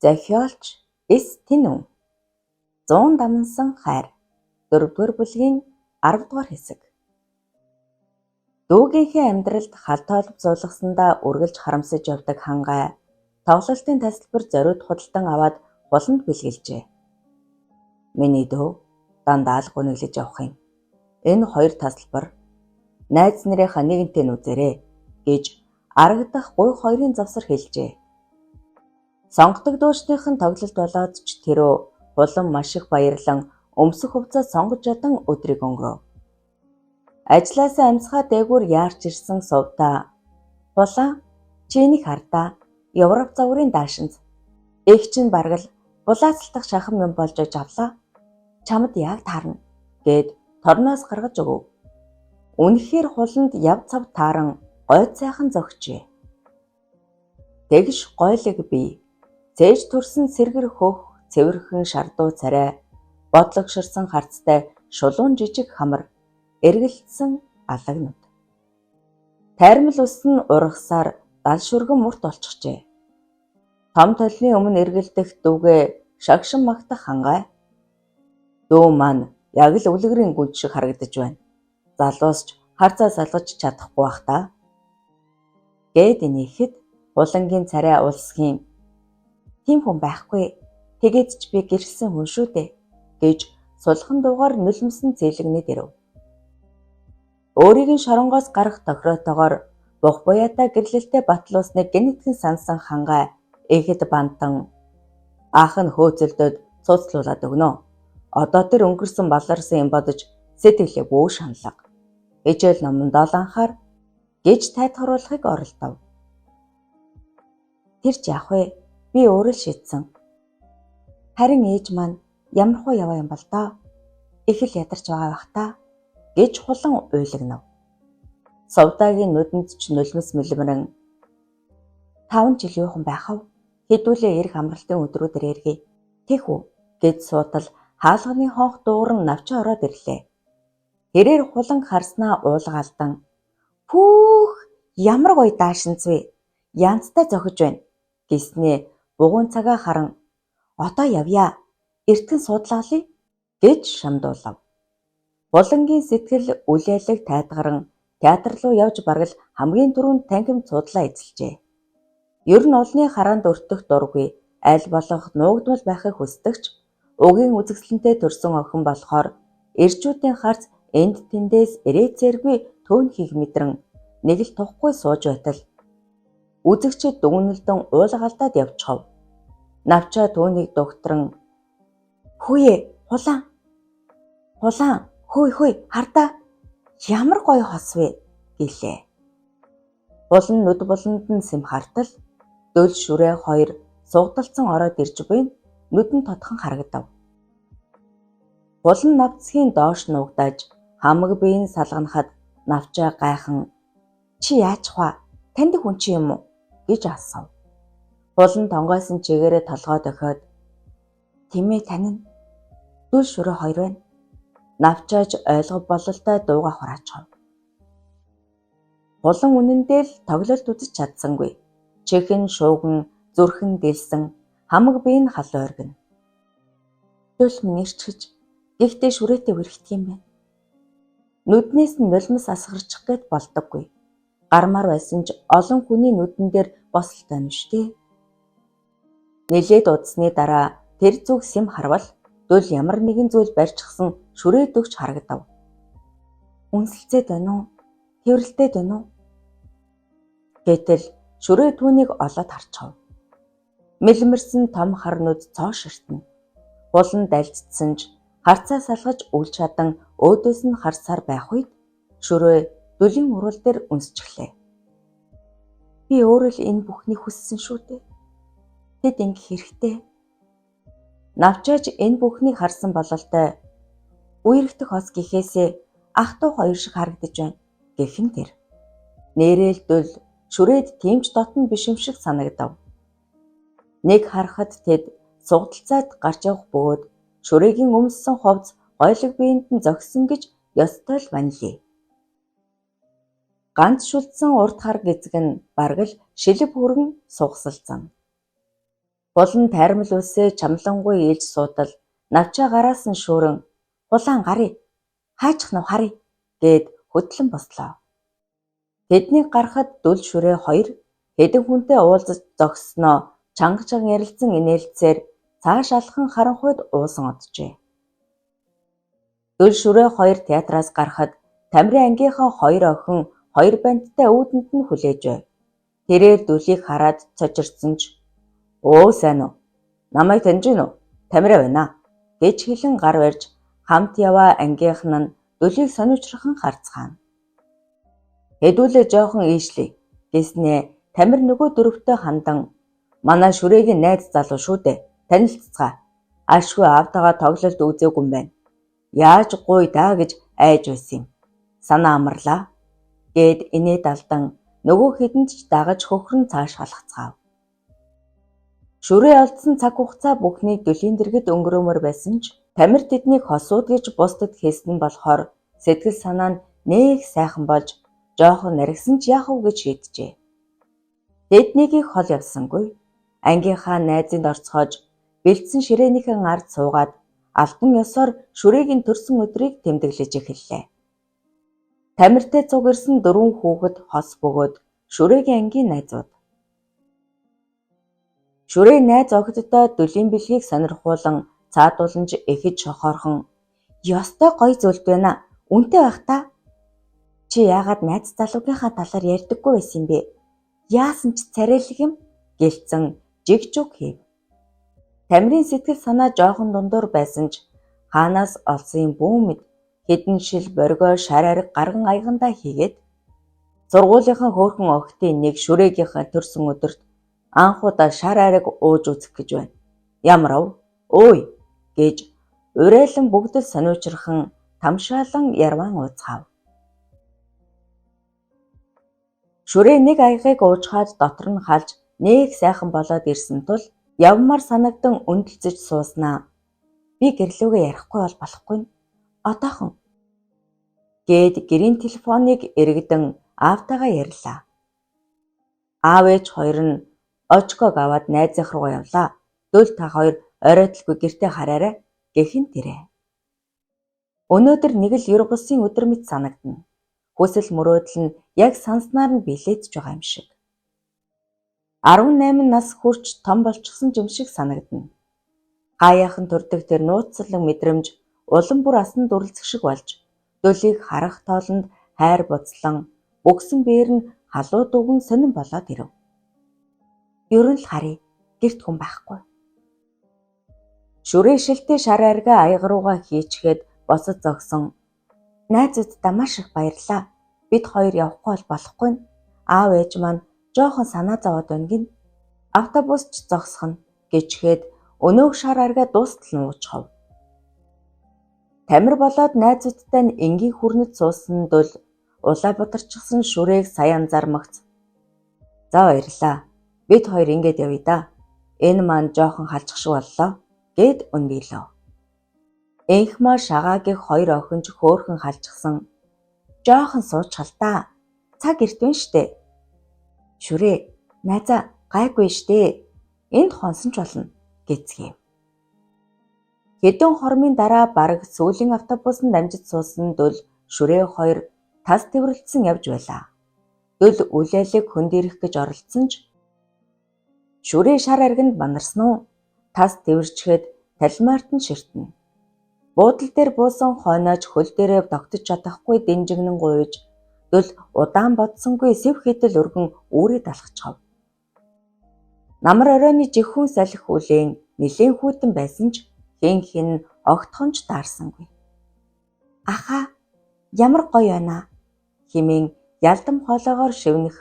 Зохиолч Стенүн 100 дамнасан хайр 4-р бүлгийн 10-р хэсэг. Дүүгийнхээ амьдралд хал тоолб зуулгасандаа үргэлж харамсаж явдаг хангай тоглолтын тасалбар зориуд худалдан аваад хуланд бэлгэлжээ. Миний дөө дандаа л гүнэглэж явах юм. Энэ хоёр тасалбар найз нарынхаа нэгэнтэй нүзээрэй гэж арагдах гуй хоёрын завсар хэлжээ. Сонгодог дуушныхын тоглолт болоод ч тэрөө хулан маш их баярлан өмсөх хувцас сонгож ядан өдрийг өнгөрөв. Ажлаасаа амьсгаа дээгүүр яарч ирсэн сувдаа "Хулаа, чиний хардаа Европ загварын даашинз. Их чинь бараг л булаацалтах шахан юм болж авлаа. Чамд яг таарна" гэд торноос гаргаж өгөв. Үнэхээр хуланд яв цав тааран гойд сайхан зөгчээ. Тэгш гойлог бий. Цээж төрсөн сэргэр хөх цэвэрхэн шардуу царай, бодлогширсан харцтай шулуун жижиг хамар, эргэлдсэн алагнууд. Тайрмал ус нь ургасаар дал шүргэн мурт олчихжээ. Том толны өмнө эргэлдэх дүүгээ шагшин магтах хангай. "Дүү маань яг л үлгэрийн гүнж шиг харагдаж байна. Залуус ч харцаа салгаж чадахгүй бах та" гэд инехэд хулангийн царай улсхийн "Тийм хүн байхгүй. Тэгээд ч би гэрэлсэн хүн шүү дээ" гэж сулхан дуугаар нулимсэн зээлгэнэд ирэв. Өөрийг нь шоронгоос гарах тохироотойгоор бух буяатаа гэрлэлтэд батлуусныг гэнэтхэн сансан хангай ихэд бантан "Аах нь хөөцөлдөд цуцлуулаад өгнө. Одоо тэр өнгөрсөн баларсан юм бодож сэтгэлээ бүү шаналга. Хичээл номонд олонхаар" гэж тайлхруулахыг оролдов. "Тэр ч яах вэ? Би өөрөө л шийдсэн. Харин ээж маань ямархуу яваа юм бол доо. Их л ядарч байгаа бах та" гэж хулан уйлагнав. Сувдаагийн нүдэнд ч нулимс мэлмэрэн "5 жил юу хэн байхав? Хэдүүлээ эрг амралтын өдрүүдээр эргэе. Тех үү" гэж суутал хаалганы хонх дуугарн навчаа ороод ирлээ. Тэрээр хулан харснаа уулгаалдан "Пүүх, ямар гоё даашинз вэ? Янзтай зохиж байна" гэснээ бугуун цагаа харан "Одоо явъя. Эртгэн суудлаалъя" гэж шамдуулав. Хулангийн сэтгэл үлээлэг тайтгаран театр руу явж бараг л хамгийн түрүүнд танхимд суудлаа эзэлжээ. Ер нь олны хараанд өртөх дургүй, аль болох нуугдмал байхыг хүсдэгч угийн үзэсгэлэнтэй төрсөн охин болохоор эрчүүдийн харц энд тэндээс ирээцээргүй төөнхийг мэдрэн нэг л тухгүй сууж байтал үзэгчид дүгнэлтэн уулгаалдаад явчихав. Навчаа түүнийг дугтран "Хүүе, хулаан! Хулаан, хөөе, хардаа. Ямар гоё хос вэ" гэлээ. Хулан нүд буланд нь сэм хартал дөл шүрээ хоёр сугдалцсан ороод ирж буй нь нүдэн тодхон харагдав. Хулан навцгийн доош нуугдаж хамаг биеийн салганахад навчаа гайхан "Чи яач хаа? Танд хүн чи юм уу?" гэж асуув. Хулан тонгойсон чигээрээ толгой дохиод "Тэмээ тань нь дүүл шүрээ хоёр байна." Навчааж ойлгов бололтой дууга хураачав. Хулан үнэндээ л тоглолт үзэж чадсангүй. Чихэн шууган зүрхэн дэлсэн хамаг бие нь халуун оргино. "Дүүл минь ирчгэж гэхдээ шүрээтэй үргэлт юм байна. Нүднээс нь нулимс асгарчих гээд болдоггүй. Гармаар байсан ч олон хүний нүдэн дээр босолтой юм шүү дээ." Нилээд удсны дараа тэр зүг сэм харвал дөл ямар нэгэн зүйл барьчихсан шүрээ дөгч харагдав. "Үнсэлцээд байна уу? Тэврэлтээд байна уу?" гэтэл шүрээ түүнийг олоод харчав. Мэлмэрсэн том харнууд цоо ширтэн. Хулан дальцсан ч харцаа салгаж үлж чадан өөдөөс нь харсаар байх үед шүрээ дүлийн урал дээр үнсчихлээ. "Би өөрөө л энэ бүхнийг хүссэн шүү дээ. Тэд ингэх хэрэгтэй." Навчааж энэ бүхнийг харсан бололтой "Үерхтэх хос гэхээсээ ах トゥ хоёр шиг харагдаж байна" гэхэн тэр. Нээрэл дөл шүрээд тийм ч дотн биш юм шиг санагдав. Нэг харахад тэд сугдалцаад гарч явах бөгөөд шүрээгийн өмссөн хувцс гойлог биеинд нь зогссон гэж ёстой л банилээ. Ганц шүлдсэн урт хар гэзэг нь бараг л шилэг хүрэн сугсалзан. Хулан тайрамл үсээ чамлангуй ээлж суудал навчаа гараас нь шүүрэн "Хулаан гарыг. Хайчих нь харъя" гээд хөтлөн бослоо. Тэднийг гарахад дүл шүрээ хоёр хэдэн хүнтэй уулзаж зогссноо чангажхан ярилцсан инээлцээр цааш алхан харанхуйд уусан оджээ. Дүл шүрээ хоёр театраас гарахад Тамирын ангийнхаа хоёр охин хоёр банттай үүдэнд нь хүлээж байв. Тэрээр дүлийг хараад цочирдсан ч "Оо сайн уу? Намайг таньж гин үү? Тамираа байна" гэж хэлэн гар барьж хамт яваа ангийнхан нь дүлийг сониучрахан харцгаана. "Хэдүүлээ жоохон ийшлээ" гэснээ Тамир нөгөө дөрөвтөө хандан "Манай шүрээгийн найз залуу шүү дээ. Танилццгаа. Ашгүй аавтайгаа тоглолт үзээгүй юм байна. Яаж гуй даа гэж айж байсан юм. Санаа амарлаа" гээд инээд алдан нөгөө хэдэнд ч дагаж хөхрөн цааш халахцгаав. Шүрээ олдсон цаг хугацаа бүхнийг дүлийн дэргэд өнгөрөөмөр байсан ч Тамир тэднийг хосууд гэж бусдад хэлсэн болохоор сэтгэл санаа нь нэг сайхан болж жоохон наригсан ч яах вэ гэж шийджээ. Тэднийг хол явсангүй. Ангийнхаа найзынд орцгоож бэлдсэн ширээнийхэн ард суугаад албан ёсоор шүрээгийн төрсөн өдрийг тэмдэглэж эхэллээ. Тамиртай цуг ирсэн 4 хүүхэд хос бөгөөд шүрээгийн ангийн найзууд. Шүрээ найз охиддоо дүлийн бэлгийг сонирхуулан цаадууланж эхэж шохоорхон "Ёстой гоё зүйлд байна. Үнэтэй байх та. Чи яагаад найз залуугийнхаа талаар ярьдаггүй байсан юм бэ? Яасан ч царайлах юм" гэлцэн жигжуг хийв. Тамирын сэтгэл санаа жоохон дундуур байсан ч хаанаас олсон юм бүү мэд хэдэн шил боргоо шар ариг гарган аягандаа хийгээд сургуулийнхаа хөөрхөн охидын нэг шүрээгийнхаа төрсөн өдөрт анхудаа шар ариг ууж үзэх гэж байна. Ямар ав? Өөй гэж урайлан бүгдэл сониучрахан тамшаалан ярван ууцгаав. Шүрээ нэг аягыг уужгаад дотор нь халж нэг сайхан болоод ирсэн тул явмаар санагдан өндөлцөж сууснаа. "Би гэрлүүгээ ярихгүй бол болохгүй нь. Одоохон" гээд гэрийн телефоныг эргэдэн аавтайгаа ярьлаа. Аав ээж хоёр нь очгог аваад найзынх руугаа явлаа. "Дүл та хоёр оройтолгүй гэртээ хараарай" гэхэн тэрэ. Өнөөдөр нэг л ер бусын өдөр мэт санагдана. Хүсэл мөрөөдөл нь яг санснаар нь билээдж байгаа юм шиг. 18 нас хүрч том болчихсон юм шиг санагдана. Хаяахан төрдөг тэр нууцлаг мэдрэмж улам бүр асан дүрлцэх шиг болж дүлийг харах тоолонд хайр буцлан бөгсөн биер нь халуу дүгэн сонирн болоод ирэв. Ер нь л харъя. Гэрт хүн байхгүй. Шүрээ шилтэй шар аргаа аяга руугаа хийчгээд босож зогсон. "Найзуудтай маш их баярлаа. Бид хоёр явахгүй бол болохгүй нь. Аав ээж маань жоохон санаа зовоод байна гин. Автобус ч зогсохно" гэчгээд өнөөх шар аргаа дуустал нь уучхав. Тамир болоод найзуудтай нь энгийн хүрнэт суусан дөл улаа бутарчихсан шүрээг саяан зармагц. "За баярлаа. Бид хоёр ингээд явъя да. Энэ маань жоохон халчих шиг боллоо" гэд өндөөлөө. Энхмаа шагаагийн хоёр охинж хөөхөн халчихсан. "Жоохон суучхал та. Цаг эртвэн штэ." "Шүрээ, найзаа гайгүй штэ. Энд хонсон ч болно" гэцгээв. Хэдэн хормын дараа бараг сүүлийн автобусанд амжиж суусан дүл шүрээ хоёр тас тэврэлдсэн явж байлаа. Дүл үл айлыг хөндөрөх гэж оролдсон ч шүрээ шар аргинд банарсан уу? Тас тэвэрчгээд талмаарт нь ширтнэ. Буудал дээр буусан хойноож хөл дээрээ тогтож чадахгүй дэнжигнэн гуйж дүл удаан бодсонгүй сэв хэдэл өргөн үүрээ далхачхав. Намар оройны жихүүн салхи хүлээн нилийн хүйтэн байсан ч хэн хин огтхон ч таарсангүй. "Аха, ямар гоё байна" хэмээн ялдам хоолоогоор шивнэх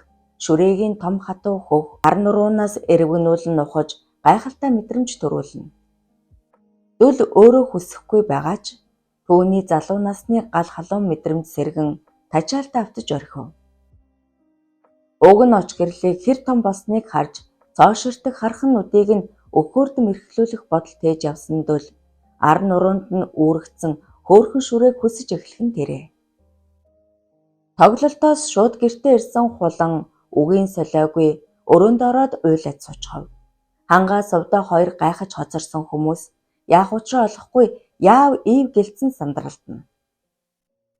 шүрээгийн том хатуу хөх ар нуруунаас эргэнүүлэн нухаж гайхалтай мэдрэмж төрүүлнэ. Дүл өөрөө хүсэхгүй байгаа ч түүний залуу насны гал халуун мэдрэмж сэргэн тачаалтаа автаж орхив. Уг нь оч гэрлийг хэр том болсныг харж цооширтэг хархан нүдийг нь өхөөрдөм эрхлүүлэх бодол тээж явсан дүл ар нуруунд нь үүрэгдсэн хөөрхөн шүрээг хүсэж эхлэх тэрэ. Тоглолтоос шууд гэртээ ирсэн хулан үгийн солиогүй өрөөнд ороод уйлаад суучихав. Хангаа сувдаа хоёр гайхаж хоцорсон хүмүүс яах учраа олохгүй яав ив гэлцэн сандралтна.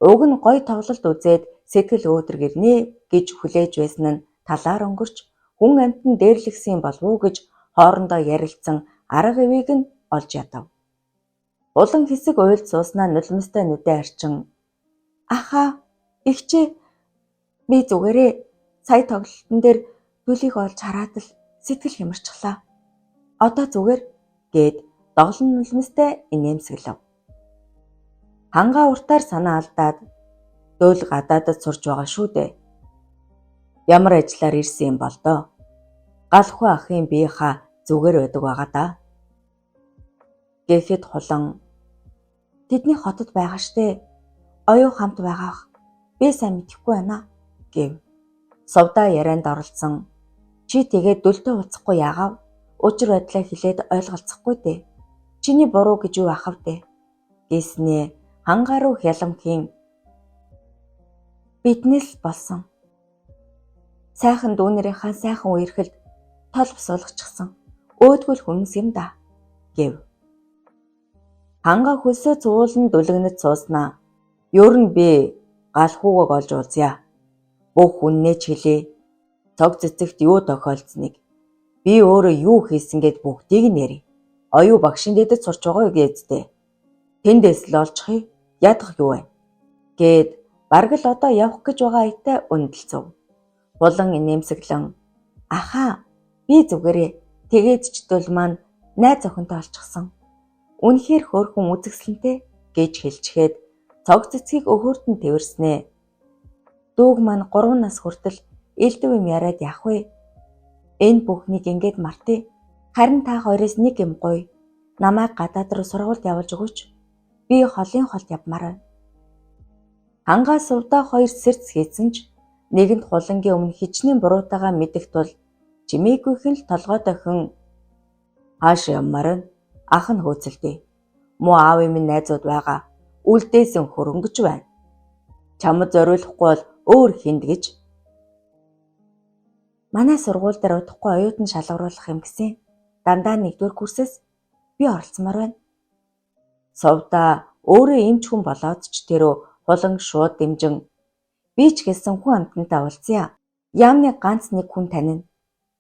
Уг нь гоё тоглолт үзээд сэтгэл өөдрөг ирнэ гэж хүлээж байсан нь талаар өнгөрч хүн амьтан дээрлэгсэн болов уу гэж хоорондоо ярилцсан арга ивийг нь олж ядав. Улан хэсэг уйлд сууснаа нулимстай нүдэ арчин "Ахаа, ихчээ би зүгээрээ сая тоглолтын дээр төлийг олж хараад л сэтгэл хямарчихлаа. Одоо зүгээр" гээд доглон нулимстай инээмсэглэв. Хангаа уртаар санаа алдаад "Дөөл гадаадд сурч байгаа шүү дээ. Ямар ажиллаар ирсэн юм бол доо. Галхуу ахын биеийнхаа зүгээр байдаг байгаа да" гэхэд хулан "Тэдний хотод байгаа штэ. Оюу хамт байгаах. Би сайн мэдэхгүй байна" гэв. Сувдаа ярианд оролцсон. "Чи тэгээд дүлтэй уулзахгүй яагав? Учир байдлаа хэлээд ойлголцохгүй дээ. Чиний буруу гэж юу ахав дээ" гэснээ хангаа руу хяламхийн "Биднээс болсон. Сайхан дүүнэрийнхаа сайхан үерхэлд тол босуулгачихсан. Өөдгөл хүмүүс юм да" гэв. Хангаа хөлсөө цуулан дүлгэнэж сууснаа. "Ер нь би галхууг олж уулзъя. Бүх үннээ ч хэлээ. Цог цэцэгт юу тохиолдсныг, би өөрөө юу хийсэн гэд бүгдийг нь ярив. Оюу багшин дэдэд сурч байгаа гэдтэй. Тэндээс л олчихъя. Ядах юу вэ?" гэд бараг л одоо явах гэж байгаа аятай үнэлцв. Булан инээмсэглэн "Ахаа, би зүгээрээ тэгээд ч дөл маань найз охинтой олчихсон. Үнэхээр хөөрхөн үзэсгэлэнтэй" гэж хэлчихэд цог цэцгийг өхөөрт нь тэрснээ. "Дүүг маань 3 нас хүртэл элдв юм яриад явах вэ? Энэ бүхнийг ингээд мартъя. Харин та хоёроос нэг юм гоё. Намайг гадаад руу сургуульд явуулж өгөөч. Би холын холд явмаар байна." Хангаа сувдаа хоёр сэрц хийсэн ч нэгэнд хулангийн өмнө хичнээн буруутайгаа мэдэх тул чимээгүйхэн л толгой дохин "Хаашаа явмаар байна? Ах нь хөөцөлдөө. Муу аавын минь найзууд байгаа. Үлдээсэн хөрөнгөж байна. Чамд зориулахгүй бол өөр хинд" гэж. "Манай сургууль дээр удахгүй оюутан шалгаруулах юм гэсэн. Дандаа 1-р курсээс би оролцмоор байна." Сувдаа өөрөө эмч хүн болоод ч тэрөө хулан шууд дэмжин "Би ч гэсэн хүн амьтантай уулзъя. Яамны ганц нэг хүн танина.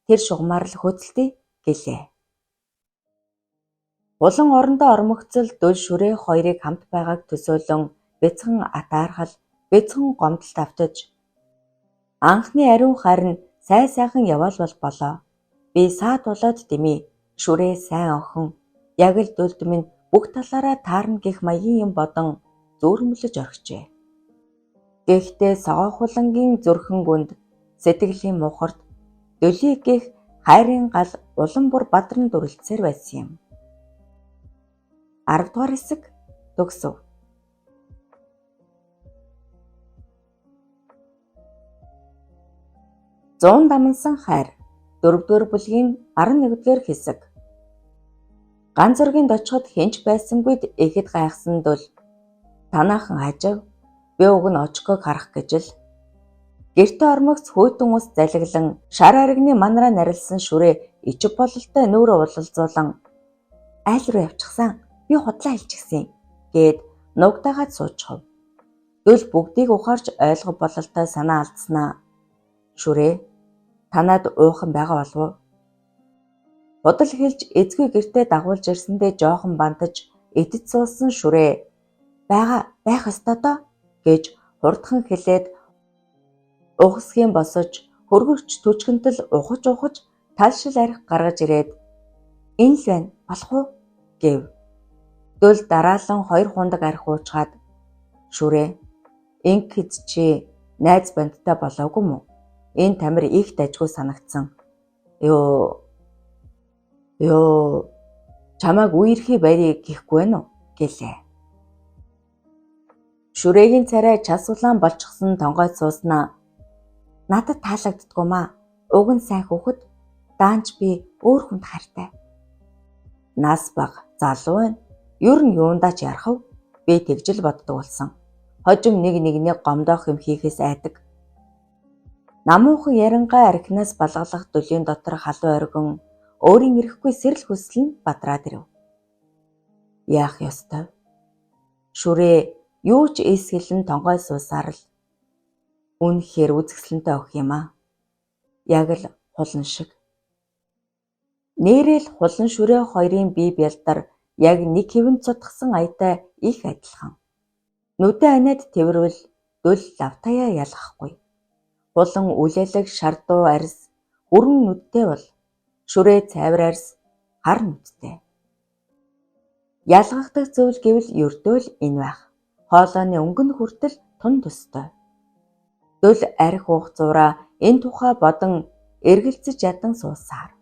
Тэр шугамаар л хөөцөлдөө" гэлээ. Улан орондоо ормогцол дөл шүрээ хоёрыг хамт байгааг төсөөлөн бяцхан атаархал, бяцхан гомдолд автаж "Анхны ариун харин сайхан яваалвал болоо. Би саад болоод дэмий. Шүрээ сайн охин. Яг л дөлд минь бүх талаараа таарна" гэх маягийн юм бодон зүүрмөлж орхижээ. Гэхдээ согоо хулангийн зүрхэн гүнд сэтгэлийн мухарт дөлийг гих хайрын гал улам бүр бадран дүрлцээр байсан юм. 10 дугаар хэсэг төгсөв. Зуун дамнасан хайр 4-р бүлгийн 11-р хэсэг. Ганц зургийн очиход хинч байсангүйд ихэд гайхсан дөл "Танаахан хажив. Би уг нь очгоог харах гэж л." Гэртээ ормогц хөйтөн ус залиглан шар аригны манараа нарилсан шүрээ ичив бололтой нүүрээ улалзуулан "Айл руу явчихсан? Би худлаа хэлчихсэн" гээд нугтаагаад суучихв. Дөл бүгдийг ухаарч ойлгох бололтой санаа алдснаа. "Шүрээ, танад уухан байгаа болов уу?" Худал хэлж эзгүй гэртээ дагуулж ирсэндээ жоохон бантаж итэц суусан шүрээ "Байх ёстой доо" гэж хурдхан хэлээд ухасхийн босож хөргөгч төчгөнтөл ухаж талшил арх гаргаж ирээд "Энэ л байна. Болох уу?" гэв. Дөл дараалан 2 хундаг арх уучгаад "Шүрээ, ингээд чи найз бандтай болоогүй мүү? Энэ тамир их дажгүй санагдсан. Ёо, чамайг үерхий барья гэхгүй байна уу?" гэлээ. Шүрээгийн царай час улаан болчихсон тонгойд сууснаа. "Надад таалагддаггүй маа. Уг нь сайн хүүхэд. Даанч би өөр хүнд хайртай. Нас бага, залуу байна. Ер нь юундаа ч ярахав. Би тэгжил боддог болсон. Хожим нэг гомдоох юм хийхээс айдаг. Намуухан ярингаа архинаас балгалах дөлийн дотор халуун оргин өөрийн ирэхгүй сэрэл хүсэл нь бадраад ирэв. Яах ёстой? Шүрээ юу ч эсгэлэн тонгой суусаар л үнэхээр үзэсгэлэнтэй өгөх юм аа. Яг л хулан шиг. Нээрэл хулан шүрээ хоёрын бие бялдар яг нэг хэвэн цутгсан аятай их адилхан. Нүдэн аниад тэрвэл дөл лавтаяа ялгахгүй. Хулан үлээлэг шардуу арьс хүрэн нүдтэй бол шүрээ цайвар арьс хар нүдтэй. Ялгагдах зүйл гэвэл ердөө л энэ байх. Хоолойны өнгөн хүртэл тун төстэй. Дөл арх уух зураа энэ тухай бодон эргэлзэж ядан суусаар.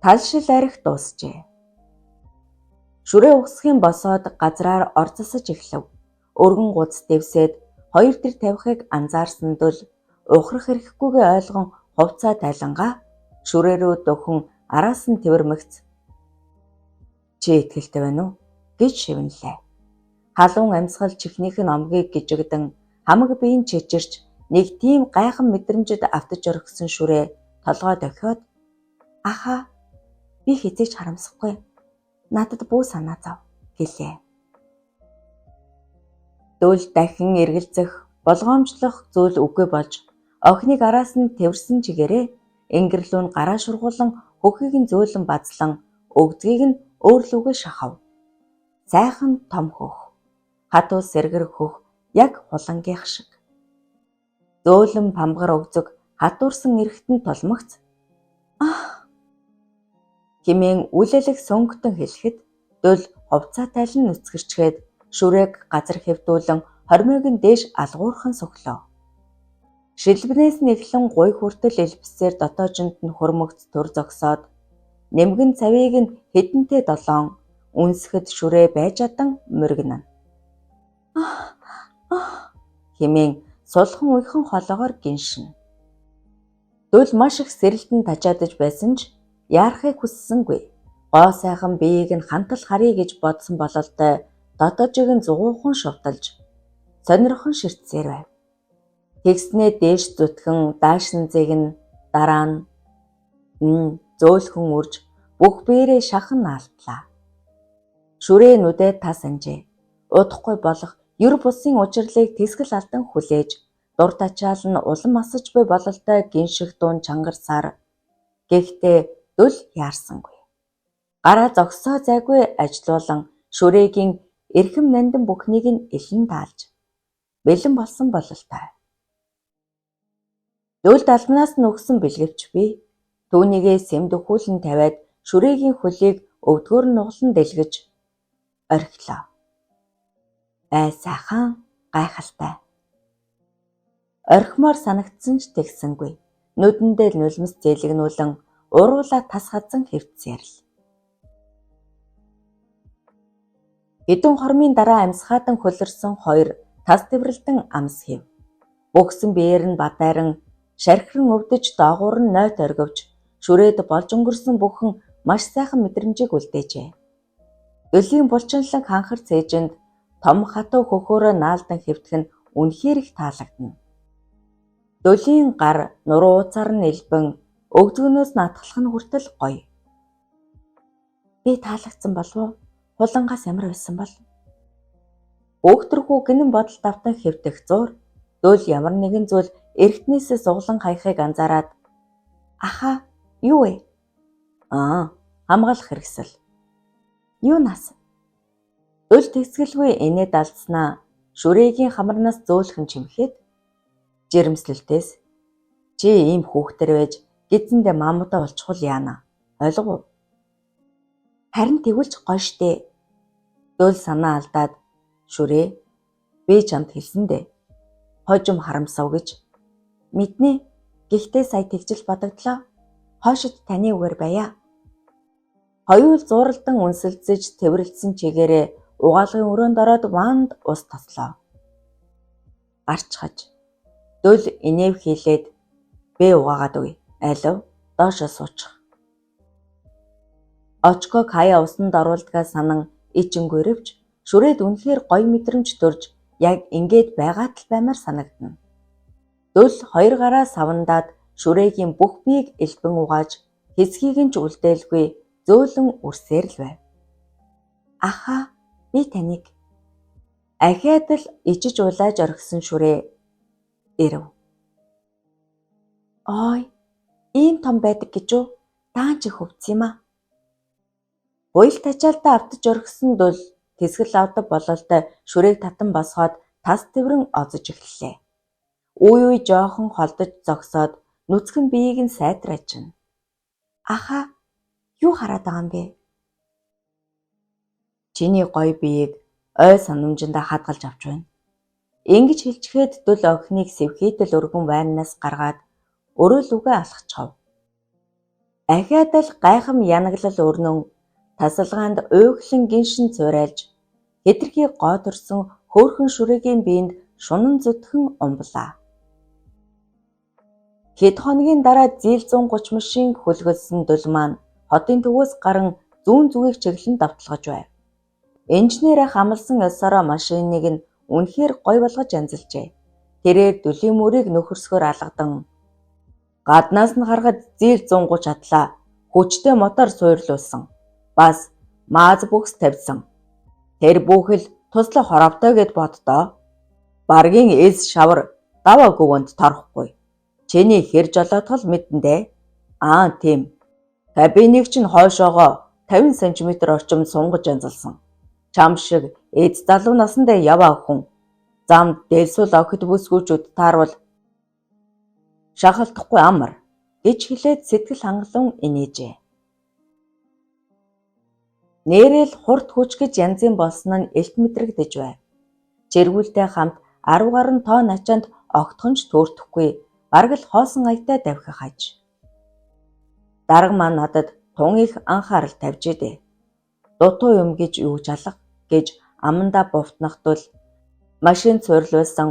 Талшил арх дуусжээ. Шүрээ угсхийн босоод газраар орцсож эхлэв. Өргөн гуц дэвсээд хоёр тэр тавихыг анзаарсан дөл ухрах эрхгүйгээ ойлгон хувцаа тайлангаа шүрээ рүү дөхөн араас нь тэрмэгц. Чи итгэлтэй байна уу? Гэж шивнэлээ. Халуун амьсгал чихнийх нь омгийг гжигдэн хамаг биеийн чичирч нэг тийм гайхан мэдрэмжид автаж орхисон шүрээ толгой дохиод аха би хизээч харамсахгүй. Надад бүү санаа зов гэлээ. Дөл дахин эргэлзэх, болгоомжлох зүйл үгүй болж охиныг араас нь тэрсэн чигээрээ ингэрлүүн гараа шургуулan хөхийг нь зөөлөн базлан өгдгийг нь өөрлөгөө шахав. Сайхан том хөх. Хатуу сэргэр хөх яг хулангийнх шиг. Зөөлөн памгар өгзөг хатуурсан эрэхтэн тулмагц. Хэмээн үлэлэг сөөнгөтөн хэлэхэд дөл хувцаа тайлан нүцгэрчгээд шүрээг газар хэвдүүлэн хормойг нь дээш алгуурхан сөглөө. Шилбнээс нь эхлэн гуй хүртэл элбсээр дотоожинд нь хөрмөгц төр зогсоод нэмгэн цавийг нь хэдэнтэй долоон үнсгэд шүрээ байж адан мөргөнө. Хэмээн сулхан уйхан холоогоор гиншин. Дөл маш их сэрэлтэн тачаадж байсан ч яарахыг хүссэнгүй. Гоо сайхан биеийг нь хантал харъя гэж бодсон бололтой дотоожийг нь зугуухан шувталж сонирхон ширтсээр байв. Тэгснээ дээш зүтгэн даашинзыг нь дараа нь зөөлхөн үрж бүх биерээ шахан наалтлаа. Шүрээ нүдээ тас анжээ. Удахгүй болох ер бусын учирлыг тэсгэл алдан хүлээж дур тачаал нь улам асаж буй бололтой гинших дуун чангарсаар гэхдээ дөл яарсангүй. Гараа зогсоо зайгүй ажилуулан шүрээгийн эрхэм нандин бүхнийг нь элэн таалж бэлэн болсон бололтой. Дөлд алмнаас нь өгсөн бэлгэвч би түүнийгээ сэмд өхүүлэн тавиад шүрээгийн хөлийг өвдгөр нь нуглан дэлгэж орхилоо. Сайхан гайхалтай. Орхимоор санагдсан ч тэгсэнгүй. Нүдэндээ нулимс зээлэгнүүлэн уруулаа тас хазан хэвтсээр л. Хэдэн хормын дараа амьсгаатан хөлөрсөн хоёр тас дэврэлтэн амс хэв. Бөгсөн биеэр нь бадайран шархиран өвдөж доогуур нь нойт оргивч шүрээд болж өнгөрсөн бүхэн маш сайхан мэдрэмжийг үлдээжээ. Дөлгийн булчинлаг ханхар цээжинд том хатуу хөхөөрөө наалдан хэвтэх нь үнэхээр их таалагдана. Дөлийн гар нуруу ууцаар нь элбэн өгдгөнөөс натгалах нь хүртэл гоё. Би таалагдсан болов уу? Хулангаас ямар байсан бол? Өөхтөрхүү гинэн бодолд автан хэвтэх зуур дөл ямар нэгэн зүйл эргэтнээсээ суглан хаяхыг анзаараад аха юу вэ? Хамгаалах хэрэгсэл. Юунаас? Дөл тэсгэлгүй инээд алдснаа шүрээгийн хамарнаас зөөлхөн чимхэд жирэмслэлтээс чи ийм хүүхдэр байж гидсэндээ мамуудаа болчихвол яана. Ойлгов? Харин тэгвэл ч гоё штэ. Дөл санаа алдаад шүрээ би чамд хэлсэн дээ. Хожим харамсав гэж. Мэднэ. Гэхдээ сая тэгжил бодогдлоо. Хойшид таны үгээр байя. Хоёул зууралдан үнсэлцэж тэвэрлсэн чигээрээ угаалгын өрөөнд ороод ванд ус таслаа. Гарч хаж. Дөл инэв хийлээд бэ угаагаад үе. Алив доошоо суучих. Очгоо хаяа усанд оруулдгаа санан ичингүрвч шүрээд үнэхээр гоё мэдрэмж төрж яг ингээд байгаад л баймаар санагдана. Дөл хоёр гараа савандаад шүрээгийн бүх биеийг элбэн угааж хэсгийг нь ч үлдээлгүй зөөлөн үрсээр л байв. Ахаа, би таныг ахиад л ижиж улааж орхисон шүрээ ирэв. Ой, ийм том байдаг гэж үү? Даан чи хөвц юм аа. Буял тачаалтаа автаж орхисон дул тэсгэл авдаг бололтой шүрээг татан босгоод тас тэврэн озож эхэллээ. Үе жоохон холдож зогсоод нүцгэн биеийг нь сайтрачна. Ахаа, юу хараад байгаа юм бэ? Чиний гоё биеийг ой санамжиндаа хадгалж авч байна. Ингэж хэлчихэд дул охиныг сэвхийтэл өргөн байрнаас гаргаад өрөөлүгэ алхачав. Ахиад л гайхам янаглал өрнөн тасалгаанд уйглан гиншин цурайлж хэтэрхий гоодорсон хөөрхөн шүрэгийн биенд шунан зүтгэн умблаа. Хэд хоногийн дараа зил 130 машин хөлгөлсөн дул маань хотын төвөөс гарan зүүн зүгийг чиглэн давталгаж байв. Инженерээ хамлсан ёсороо машиныг нь үнэхээр гой болгож анзалжээ. Тэрээр дүлийн мөрийг нөхөрсгөр алгадан гаднаас нь харахад зил 130 атлаа хүчтэй мотор суурлуулсан. Бас мааз бүкс тавьсан. Тэр бүхэл туслах хоровтой гэд боддоо. Баргийн эс шавар даваа гүгэнд торхгүй. Чиний хэр жолоотгол мэдэндээ. Аа тийм. Кабиныг чинь хойшоогоо 50 см орчим сунгаж анзалсан. Чам шиг эд залуу насандаа яваа хүн. Замд дэлсүүл охид бүсгүүчүүд таарвал шахалтахгүй амар гэж хэлээд сэтгэл хангалуун инээжээ. Нээрэл хурд хүч гэж янзын болсон нь элт мэдрэгдэж байв. Жиргүүлтэй хамт 10 гаруй тонн ачаанд огтхон ч төөртөхгүй бараг л хоосон аягтай давхих аж. Дарга маань надад тун их анхаарал тавьж идэ. Дутуу юм гэж юу жалах гэж амандаа бовтнахтул машин цуурлуулсан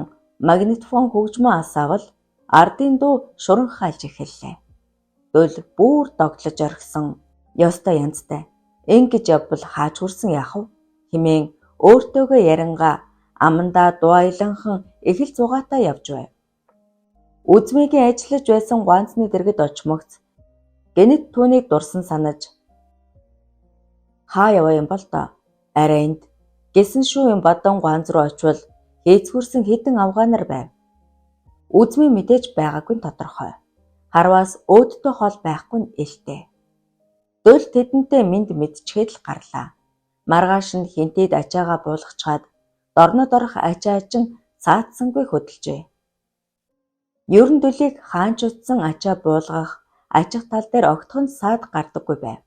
магнитофон хөгжмөө асаавал ардын дуу шуран хайлж эхэллээ. Дул бүр догтлож орхисон. Ёстой янзтай. Ингэж явбал хаач хүрсэн яхав хэмээн өөртөөгөө ярангаа амандаа дуайланхан их л зугаатай явж байв. Үзмэгийн ажиллаж байсан ганцны дэргэд очмогц гэнэт түүнийг дурсан санаж хаа яваа юм бол доо арай энд гэсэн шүү юм бадан ганц руу очивол хийцгүрсэн хідэн авгаанар байв. Үзмийн мэдээж байгаагүй нь тодорхой. Харваас өөдтэй хол байхгүй нь элтэй. Дөл тэдэнтэй минд мэдчихэд л гарлаа. Маргааш нь хинтэд ачаагаа буулгачаад дорнод орох ачаачин саатсангүй хөдөлжээ. Ер нь дөлийг хаанч утсан ачаа буулгах ачих тал дээр огтхон саад гардаггүй байв.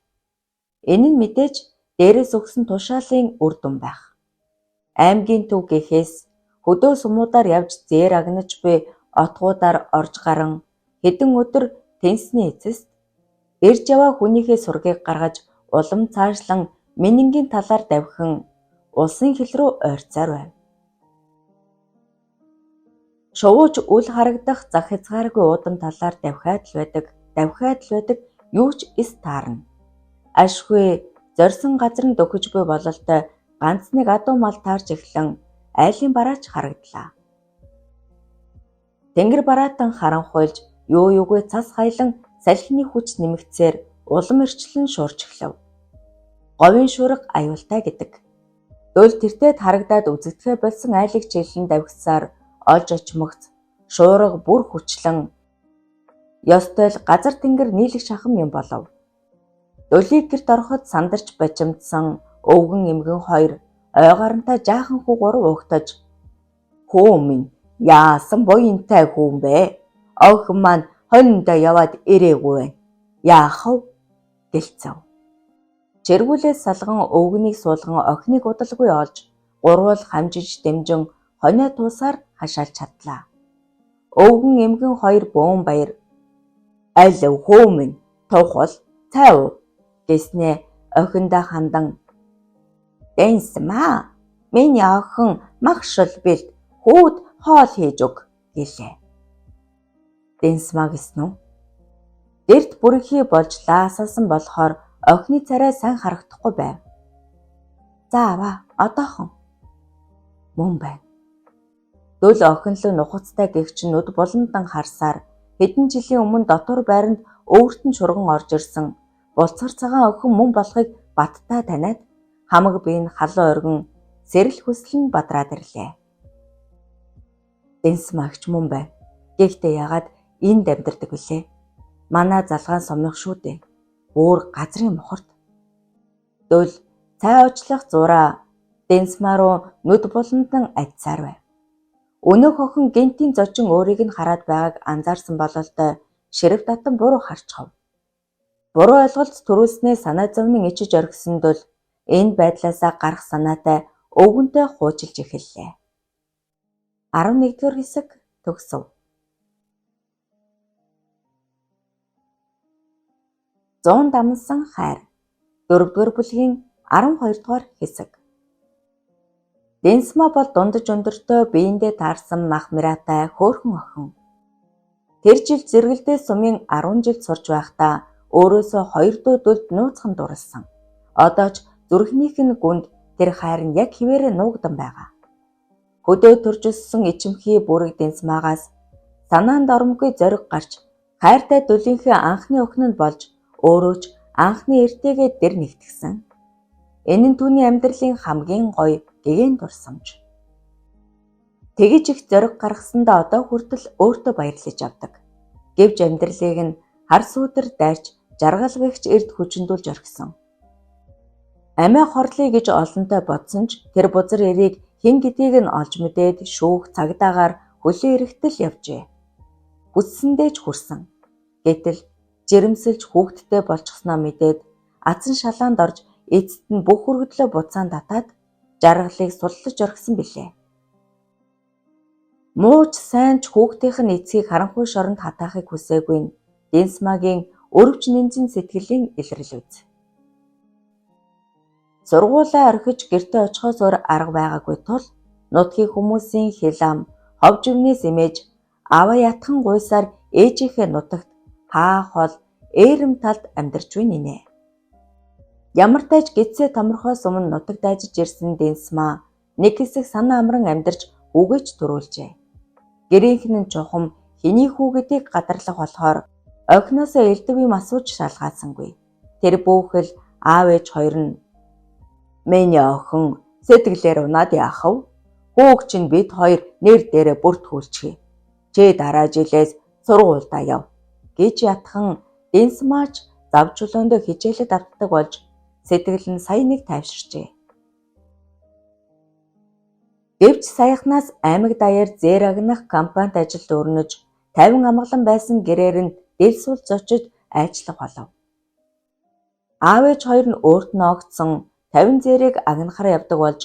Энэ нь мэдээж дээрээс өгсөн тушаалын үр дүн байх. Аймгийн төв гэхээс хөдөө сумуудаар явж зээр агнаж буй отгуудаар орж гарan хэдэн өдөр тэнсний эцэст ирж яваа хүнийхээ сургийг гаргаж улам цаашлан Менингийн талаар давхин улсын хил рүү ойрцоор байв. Шувууч үл харагдах зах хязгааргүй уудан талаар давхиад л байдаг юу ч эс таарна. Ашгүй зорьсон газар нь дөхөж буй бололтой ганц нэг адуу мал таарч эхлэн айлын бараач харагдлаа. Тэнгэр бараатан харанхуйлж юу юугүй цас хайлан салхины хүч нэмэгцээр улам эрчлэн шуурч эхлэв. Говийн шуурга аюултай гэдэг. Дөл тэртээд харагдаад үзэгдэхэ болсон айлыг чиглэн давхисаар олж очмогц шуурга бүр хүчлэн ёстой л газар тэнгэр нийлэх шахам юм болов. Дөлийг гэрт ороход сандарч бачимдсан өвгөн эмгэн хоёр ойгарантай жаахан хүү гурав угтаж хөө минь яасан буянтай хүн бэ? Охин маань хониндоо яваад ирээгүй байна. Яахав гэлцэв. Чиргүүлээс салган өвгөнийг суулган охиныг удалгүй олж гурвал хамжиж дэмжин хонио туусаар хашаалж чадлаа. Өвгөн эмгэн хоёр бөөн баяр аль хөө минь тухал цайв гэснээ охиндоо хандан "Дэнсмаа, миний охин мах шулбилд хүүд хоол хийж өг" гэлээ. Дэнсмаа гэсэн үү? Дэрт бүрхий болж лаасаасан болохоор охины царай сайн харагдахгүй байв. Зааваа, одоохон. Мөн байна. Дөл охинлоо нухацтай гэгч нүд буландан харсаар хэдэн жилийн өмнө дотор байранд өвөрт нь шурган орж ирсэн булцгар цагаан охин мөн болохыг баттаа таниад хамаг биеийн халуун оргин сэрэл хүсэл нь бадраад ирлээ. Дэнсмагч мөн байна. Гэхдээ ягаад энд амьдардаг вүлээ? Манай залгаан сумных шүү дээ. Өөр газрын мухарт. Дөл цай уучлах зураа Дэнсма руу нүд буландан ажсаар байв. Өнөөх охин гентийн зочин өөрийг нь хараад байгааг анзаарсан бололтой ширв татан буруу харчхав. Буруу ойлголт төрүүлснээ санаа зовнин ичиж орхисон Дөл энэ байдлаасаа гарах санаатай өвгөнтэй хуучилж эхэллээ. 11-р хэсэг төгсөв. 100 дамнсан хайр 4-р бүлгийн 12-р хэсэг. Дэнсма бол дундаж өндөртөө биеиндээ таарсан махмиратай хөөрхөн охин. Тэр жил зэрэгэлдээ сумын 10 жил сурч байхдаа өөрөөсөө 2 дуу Дөлд нууцхан дурлсан. Одоо ч зүрхнийх нь гүнд тэр хайр нь яг хിവэрэ нуугдан байгаа. Хөдөө төрж өссөн ичимхий бүрэг Дэнсмагаас санаанд оромгүй зориг гарч хайртай Дөлийнхээ анхны охин нь болж өөрөө ч анхны эртээгээ дэр нэгтгсэн. Энэ нь түүний амьдралын хамгийн гоё гэгээн дурсамж. Тэгэж их зориг гаргасандаа одоо хүртэл өөртөө баярлаж авдаг. Гэвч амьдралыг нь хар сүүдэр дайрч жаргалгагч эрд хүчндүүлж орхисон. Амиа хорлоё гэж олонтой бодсон ч тэр бузар эрийг хэн гэдгийг нь олж мэдээд шүүх цагдаагаар хөлөө эрэхтэл явжээ. Хүссэндээ ч хүрсэн. Гэтэл жирэмсэлж хүүхдтэй болчихсноо мэдээд атсан шалаанд орж эцэст нь бүх өргөдлөө буцаан татаад жаргалыг суллаж орхисон билээ. Мууч сайн ч хүүхдийнх нь эцгийг харанхуй шоронд хатаахыг хүсээгүй нь Дэнсмагийн өрөвч нэмзэн сэтгэлийн илрэл үз. Сургуулаа орхиж гэртээ очихоос өөр арга байгаагүй тул нутгийн хүмүүсийн хэл ам, ховж өвнөөс имэж аваа ятхан гуйсаар ээжийнхээ нутагт хаа хол ээрэм талд амьдарч байна нэ. Ямар тааж гидсээ томорхоос өмнө нутагт ажиж ирсэн Дэнсма нэг хэсэг санаа амран амьдарч үгэж төрүүлжээ. Гэрийнх нь чухам хэний хүү гэдгийг гадарлах болохоор охиноосоо элдв юм асууж шалгаасангүй. Тэр бүхэл аав ээж хоёр нь "Миний охин сэтгэлээр унаад яах вэ? Хүүг чинь бид хоёр нэр дээрээ бүртгүүлчихье. Чи дараа жилээс сургуультай яв" гэж ятхан Дэнсмаач завж чулуундөө хичээлэд автдаг болж сэтгэл нь сая нэг тайвширчээ. Гэвч саяхнаас аймаг даяар зээр агнах компанид ажилд өрнөж 50 амгалан байсан гэрээр нь дэлсүүл зочиж айчлах болов. Аав ээж хоёр нь өөрт нь огцсон 50 зээрийг агнахаар явдаг болж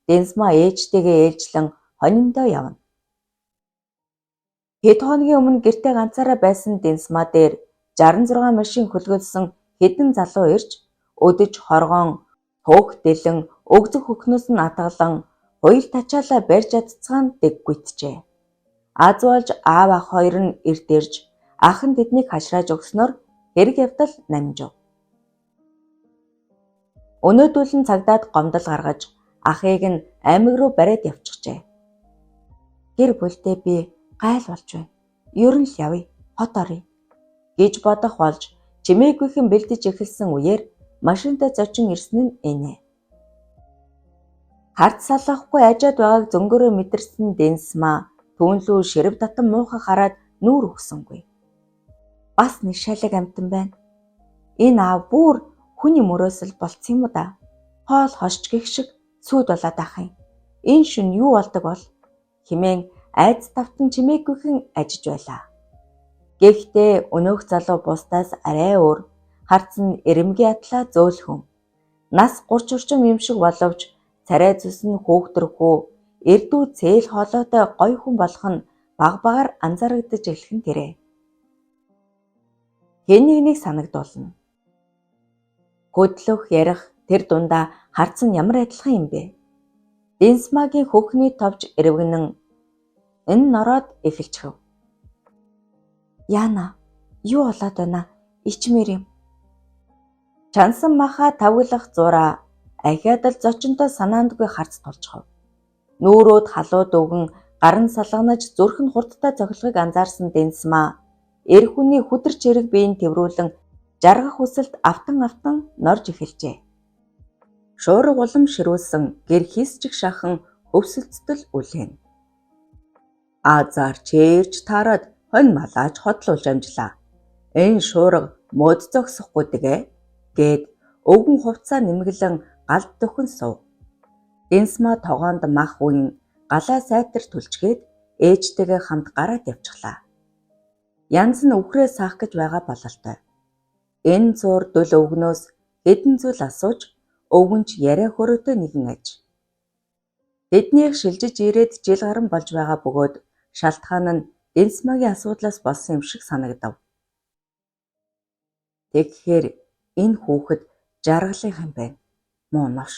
Дэнсма ээжтэйгээ ээлжлэн хониндоо явна. Хэд хоногийн өмнө гэртээ ганцаараа байсан Дэнсма дээр 66 машин хөлгөлсөн хэдэн залуу ирж өдөж хоргоон хөөх дэлэн өгзөх хөхнөөс нь атгалан хуйл тачаалаа барьж адццгаан дэггүйтжээ. Аз болж аав ах хоёр нь эрт ирж ах нь тэднийг хашрааж өгснөөр хэрэг явдал намжив. Өнөөдүүлэн цагдаад гомдол гаргаж ахыг нь аймаг руу бариад явчихжээ. Гэр бүлдээ би гайл болж байна. Ер нь л явъя, хот оръё гэж бодох болж чимээгүйхэн бэлдэж эхэлсэн үеэр машинтай зочин ирсэн нь энэ. Харц салгахгүй ажаад байгааг зөнгөөрөө мэдэрсэн Дэнсма түүнлүү ширв татан муухай хараад нүүр өгсөнгүй. Бас нэг шалаг амтан байна. Энэ аав бүр хүний мөрөөс л болцсон юм уу да? Хоол хошч гэх шиг сүйд болоод ах юм. Энэ шүн юу болдог бол? Химэн айц тавтан чимээгүйхэн ажиж байлаа. Гэхдээ өнөөх залуу бусдаас арай өөр. Харц нь эрэмгийн атлаа зөөлхөн. Нас 30 орчим юм шиг боловч царай зүс нь хөөгдрөхөө эрдүү цээл хоолойтой гой хүн болох нь баг багаар анзаарагдаж эхлэх тэрэ. Хэн нэгнийг санагдуулна. Хөдлөх ярих тэр дундаа харц нь ямар адилхан юм бэ? Дэнсмагийн хөхний товж эрвгэнэн энэ нороод эхэлчихв. Яана, юу болоод байна? Ичмэр юм. Чансан маха тавглах зураа ахиад л зочинтой санаандгүй харц тулчихв. Нүүрөөд халууд өгөн гарын салганаж зүрх нь хурдтай цохилгыг анзаарсан Дэнсма эр хүний хүдэр чирэг биеийн тэврүүлэн жаргах хүсэлд автан норж эхэлжээ. Шуурга улам ширүүлсэн гэр хийсчих шахан хөвсөлцтөл үлээн. Азар чээрч таарад хонь малааж хотлуулж амжлаа. Энэ шуурга мод зогсохгүй дэгэ гээд өвгөн хувцаа нэмгэлэн галд дөхөн сув. Дэнсма тогоонд мах үн галаа сайтар түлчгээд ээжтэйгээ хамт гараад явчихлаа. Янз нь үхрээ саах гэж байгаа бололтой. Энэ зуур дөл өвгнөөс хэдэн зүйл асууж өвгөнч яриа хөрөөтэй нэгэн аж. Тэднийх шилжиж ирээд жил гарan болж байгаа бөгөөд шалтгаан нь Дэнсмагийн асуудлаас болсон юм шиг санагдав. Тэгэхээр энэ хүүхэд жаргалынх юм байна. Муу новш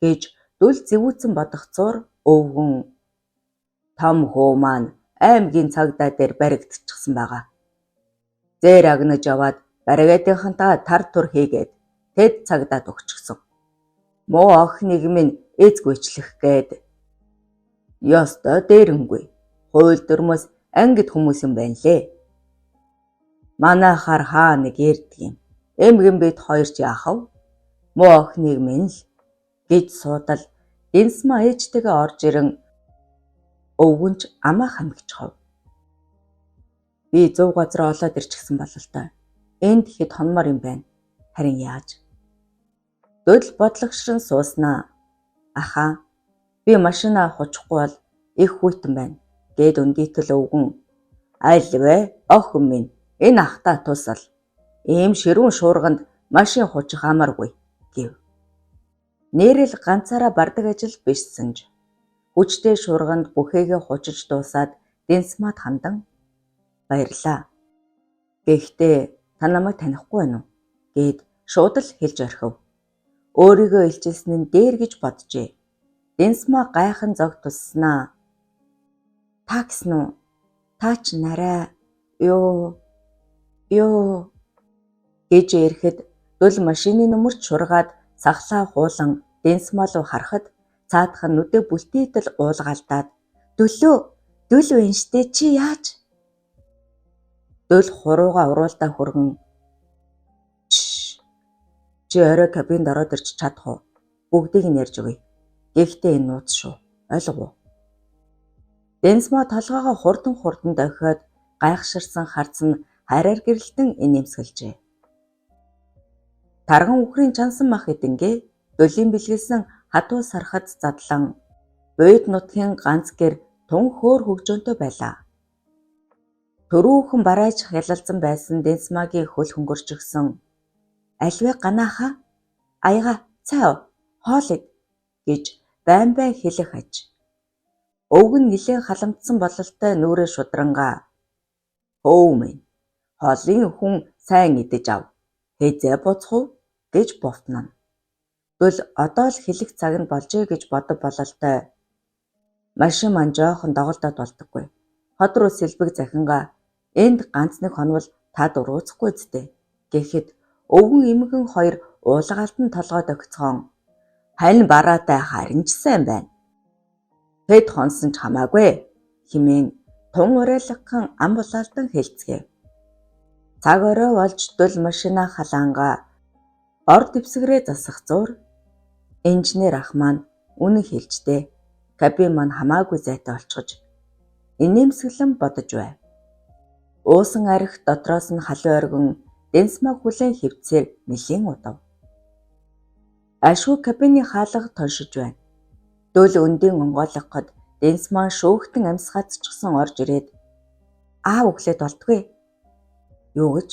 гэж дөл зэвүүцэн бодох зуур өвгөн том хөө маань аймгийн цагдаа дээр баригдчихсан байгаа. Зээр агнаж яваад баригдынхантаа тар тур хийгээд тэд цагдаад өгчихсөн. Муу охиныг минь эзгүйчлэх гээд. Ёстой дээрэнгүй. Хууль дүрмээс ангид хүмүүс юм байна лээ. Манайхаар хаа нэг ярьдаг юм. Эмгэн бид хоёр ч яахав? Муу охиныг минь л гэж суудал Дэнсма ээжтэйгээ орж ирэн өвгөнч амаа хамгичхав. Би зөв газар олоод ирчихсэн бололтой. Энд хэд хонмор юм байна. Харин яаж? Дөл бодлогошрон сууснаа. Ахаа, би машинаа хучихгүй бол их хүйтэн байна. Гээд өндийтэл өвгөн. Аль вэ? Охин минь. Энэ ахтай тусал. Ийм ширүүн шуурганд машин хучих амаргүй гэв. Нэрэл ганцаараа бардаг ажил бишсэнж. Хүчтэй шуурганд бүхээгээ хучиж дуусаад Дэнсмад хандан баярлаа. Гэхдээ та намайг танихгүй байна уу? Гээд шууд л хэлж орхив. Өөрийгөө илчилсэн нь дээр гэж боджээ. Дэнсма гайхан зог тусснаа. Та гэсэн үү? Та ч нарай. Ёо гэж ирэхэд дөл машины нүмерч шургаад сахлаа хуулан Дэнсма руу харахад цаадах нь нүдэ бүлтийтэл уулгаалдаад дөл байна штэ чи яаж? Дөл хурууга уруулдаа хүргэн чи орой кабинд ороод ирч чадах уу? Бүгдийг нь ярьж өгье. Гэхдээ энэ нууц шүү. Ойлгов уу? Дэнсма толгоогоо хурдан дохиод гайхширсан харцсан хараар гэрэлтэн инээмсэглэжээ. Тарган үхрийн чансан мах эдэнгээ дөлийн бэлгэлсэн хатуу сархад задлан буйд нутгийн ганц гэр тун хөөр хөгжөөнтэй байлаа. Төрүүхэн барайж хялалзан байсан Дэнсмагийн хөл хөнгөрчихсөн. Альвэ ганааха? Аяга цай хоолыг гэж байн хэлэх аж. Өвгөн нилээн халамтсан бололтой нүрээ шудрангаа. Хөөв минь. Хоолын хүн сайн идэж ав. Хэзээ буцах уу гэж бовтнон. Дөл одоо л хэлэх цаг нь болжээ гэж бодов бололтой. Машин маань жоохон доголдоод болдоггүй. Хот руу сэлбэг захингаа энд ганц нэг хонвол та дурууцахгүй зүтэй. Гэхэд өвгөн эмгэн хоёр уулгаалтан толгойд огцгоон. Хань бараатай харин ч сайн байна. Хэд хонсон ч хамаагүй хэмээн тун урайлгхан ам булаалтан хэлцгээв. Цаг орой болж дөл машина халаангаа ор дэвсгэрээ засах зуур инженер ах маань үнэн хэлжтэй кабин маань хамаагүй зайтай олчгож инээмсэглэн бодож байв. Уусан арх дотроос нь халуун оргин Дэнсмаг хүлээн хөвцээр нэлийн удав. Ашгүй кабины хаалга тоншиж байна. Дөл өндийн онгойлгоход Дэнсмаа шүүхтэн амьсгаацчихсан орж ирээд аав өглөөд болтгүй. Юу гэж?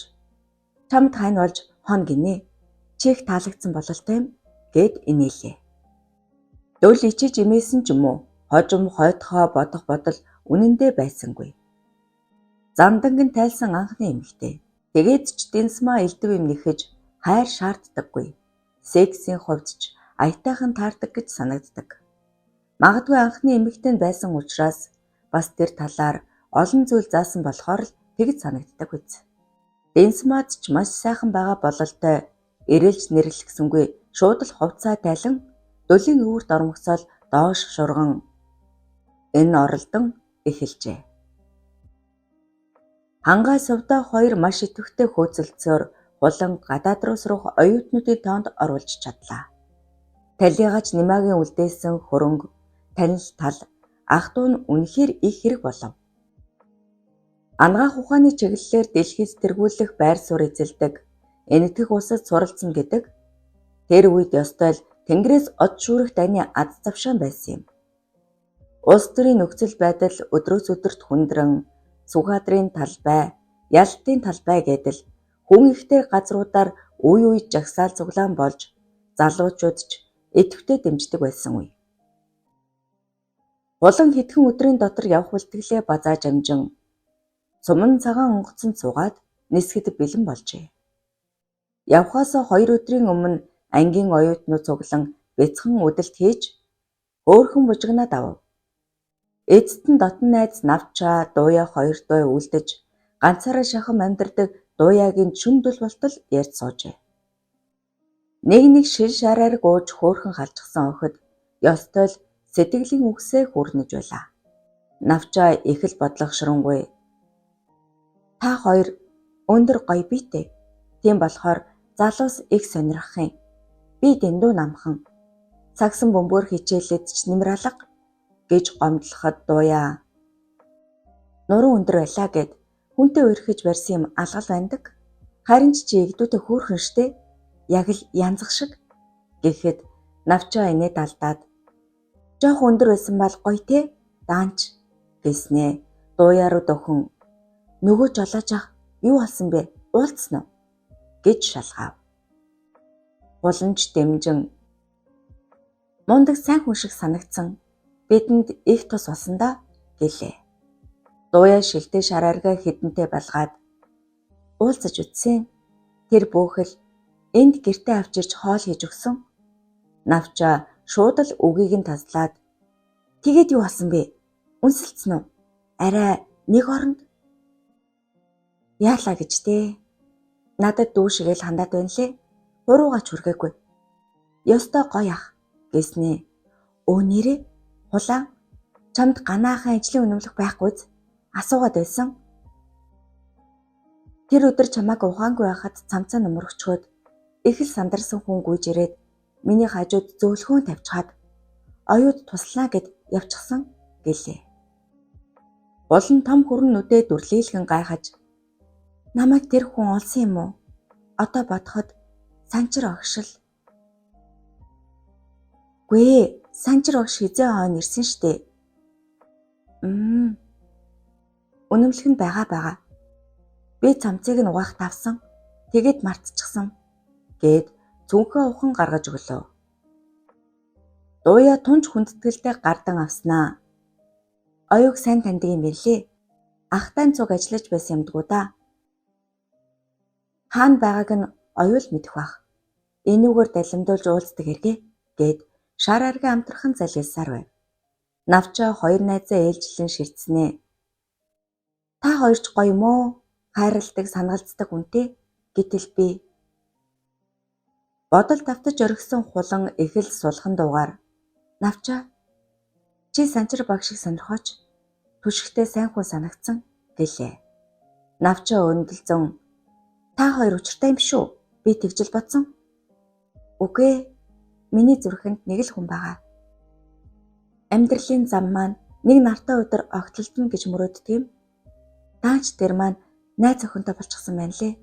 Чамд хань болж хон гинэ. Чих таалагдсан бололтой юм гэд инээлээ. Дөл ичиж имээсэн ч юм уу? Хожим хойтхоо бодох бодол үнэндээ байсангүй. Занданган тайлсан анхны эмэгтэй. Тэгээд ч Дэнсмаа элдв юм нэхэж хайр шаарддаггүй. Сексийн хувьд ч аятайхан таардаг гэж санагддаг. Магадгүй анхны эмэгтэй байсан учраас бас тэр талаар олон зүйл заасан болохоор л тэгж санагддаг биз. Дэнсмад ч маш сайхан байгаа бололтой эрэлж нэрлэгсэнгүй шууд л хувцаа тайлан дөлийн өвөрт ормогцол доош шурган энэ оролдон эхэлжээ. Хангай сувдаа хоёр маш идэвхтэй хөөцөлдсөөр хулан гадаад руу сурах оюутнуудын тоонд оруулж чадлаа. Талигач Нимагийн үлдээсэн хөрөнгө, танил тал, ах トゥ нь үнэхээр их хэрэг болов. Анагаах ухааны чиглэлээр дэлхийд тэргүүлэх байр суурь эзэлдэг, энэтхэг улсад суралцсан гэдэг тэр үед ёстой л Тэнгэрээс од шүүрэх дайны аз завшаан байсан юм. Улс төрийн нөхцөл байдал өдрөөс өдөрт хүндрэн, Сүхбаатарын талбай, Ялалтын талбай гэдэл хүн ихтэй газруудаар үе үе жагсаал цуглаан болж залуучууд ч идэвхтэй дэмждэг байсан үе. Хулан хэдхэн өдрийн дотор явах бэлтгэлээ базааж амжин суман цагаан онгоцонд суугаад нисгэд бэлэн болжээ. Явхаас 2 өдрийн өмнө ангийн оюутнууд цуглан бяцхан үдэлт хийж хөөхөн бужигнаад авав. Эцэст нь дотн найз Навчаа, Дууя хоёр дой үлдэж ганцаараа шахам амьдардаг Дууягийн шүндэл болтол ярьж суужээ. Нэг шил шараар гууж хөөхөн халчихсан охид ёстой л сэтгэлийн үгсээ хүрнэж байлаа. Навчаа их л бодлогошронгүй. Та хоёр өндөр гоё биетэй. Тийм болохоор залуус их сонирхох юм. Би дэндүү намхан. Цагсан бөмбөр хичээлээд ч нэмэр алга гэж гомдлоход Дууя. Нуруу өндөр байлаа гэд хүнтэй уурхиж барьсан юм алгал байдаг. Харин чи игдүүтэй хөөхөн штэ. Яг л янзах шиг гэхэд Навчаа инээд алдаад жоох өндөр байсан бол гоё те даанч гэснээ. Дууя руу дөхөн нөгөө жолооч ах юу болсон бэ? Уулцсан уу? Гэж шалгав. Буланч дэмжин мундаг сайн хүн шиг санагдсан. Бидэнд их тус болсон да гэлээ. Дууя шилтэй шарааргаа хідэнтэй балгаад уулзаж үтсэн. Тэр бөөхөл энд гэртээ авчирч хоол хийж өгсөн. Навчаа шууд л үгийг нь таслаад тэгээд юу болсон бэ? Үнсэлцэн үү? Арай нэг оронд яалаа гэж дээ. Надад дүү шигээл хандаад байна лээ. Хуруугач хүргээгүй. Ёстой гоё ах гэснээ. Өө нэрээ хулаан чамд ганаахан ажлын үнэмлэх байхгүйз асуугаад байсан. Тэр өдөр чамааг ухаангүй байхад цамцаа нөмөрөгчхөд их л сандарсан хүн гүйж ирээд миний хажууд зөөлхөн тавьчихад оюуд туслана гэд явчихсан гэлээ. Болон том хүрэн нүдээ дүрлийлгэн гайхаж намайг тэр хүн олсон юм уу? Одоо бодоход санчир огшил. Гүй санчир огш хизээ хойно ирсэн штэ. Үнэмлэх нь байгаа. Би цамцыг нь угаах тавсан. Тэгэд мартчихсан гэд цүнхээ ухан гаргаж өглөө. Дууя тунж хүндэтгэлтэй гардан авснаа. Оюуг сайн таньдаг юм билээ. Ахтай цуг ажиллаж байсан юмдгүү да. Хаана байгааг нь оюул мэдэх бах. Энүүгээр далимдуулж уулздаг хэрэг гэд шараарга амтрхан залгиалсаар байв. Навчаа хоёр найзаа ээлжлэн ширтснээ. Та хоёр ч гоё юм уу? Хайрладаг, санагалцдаг үнтэй гэтэл би бодол давтаж орхисон хулан их л сулхан дуугаар Навчаа чи санчир баг шиг сонирхооч түшигтэй сайн хүн санагдсан гэлээ. Навчаа өндлзөн та хоёр учиртай юм шүү. Би тэгжил бодсон. Үгүй миний зүрхэнд нэг л хүн байгаа. Амьдралын зам маань нэг нартай өдөр огтлолтно гэж мөрөөддөг юм. Даанч тэр маань найз охинтой болчихсон байна лээ.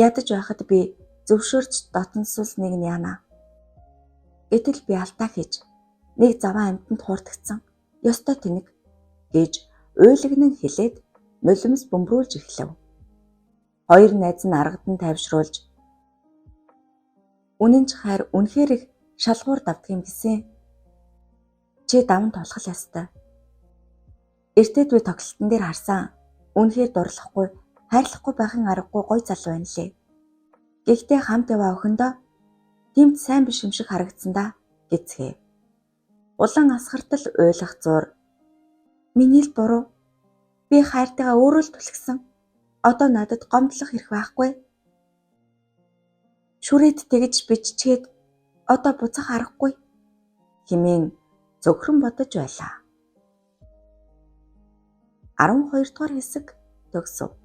Ядаж байхад би зөвшөөрч дотносвол нэг нь яана. Гэтэл би алдаа хийж нэг заваа амьтанд хуурдагдсан. Ёстой тэнэг гэж уйлагнан хэлээд нулимс бөмбөрүүлж эхлэв. Хоёр найз нь аргад нь тайвшруулж үнэн ч хайр үнэхээр их шалгуур давдаг юм гэсэн. Чи даван толгол ястай. Эртэд би тоглолтын дээр харсан. Үнэхээр дурлахгүй, хайрлахгүй байхын аргагүй гой залуу байна лээ. Гэхдээ хамт яваа охиндоо тэмд сайн биш юм шиг харагдсан да гэцгээв. Улаан асгартал уйлах зур. Миний л буруу. Би хайртайгаа өөрөө л түлхсэн. Одоо надад гомдлох хэрэг байхгүй. Шүрээд тэгж биччихэд одоо буцах аргагүй хэмээн зөвхөн бодож байлаа. 12 дугаар хэсэг төгсөв.